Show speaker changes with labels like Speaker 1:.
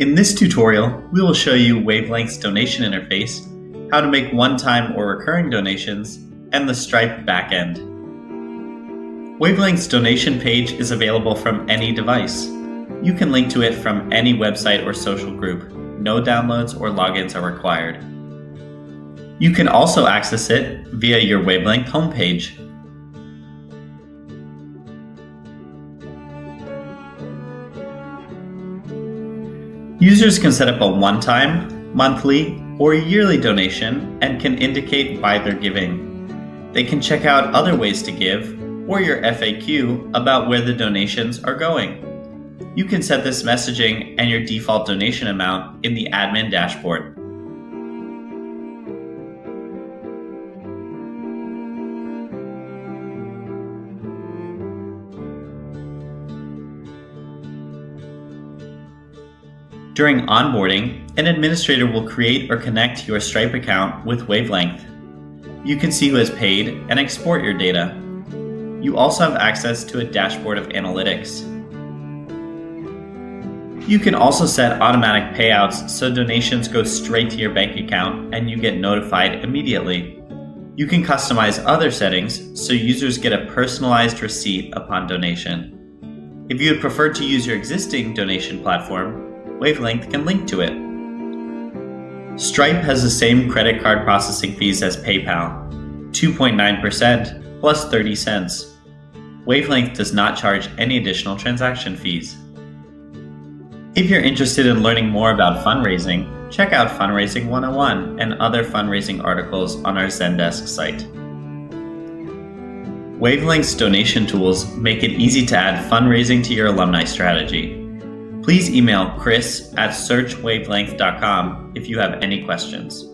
Speaker 1: In this tutorial, we will show you Wavelength's donation interface, how to make one-time or recurring donations, and the Stripe backend. Wavelength's donation page is available from any device. You can link to it from any website or social group. No downloads or logins are required. You can also access it via your Wavelength homepage. Users can set up a one-time, monthly, or yearly donation and can indicate why they're giving. They can check out other ways to give or your FAQ about where the donations are going. You can set this messaging and your default donation amount in the admin dashboard. During onboarding, an administrator will create or connect your Stripe account with Wavelength. You can see who has paid and export your data. You also have access to a dashboard of analytics. You can also set automatic payouts so donations go straight to your bank account and you get notified immediately. You can customize other settings so users get a personalized receipt upon donation. If you would prefer to use your existing donation platform, Wavelength can link to it. Stripe has the same credit card processing fees as PayPal, 2.9% plus 30 cents. Wavelength does not charge any additional transaction fees. If you're interested in learning more about fundraising, check out Fundraising 101 and other fundraising articles on our Zendesk site. Wavelength's donation tools make it easy to add fundraising to your alumni strategy. Please email chris@searchwavelength.com if you have any questions.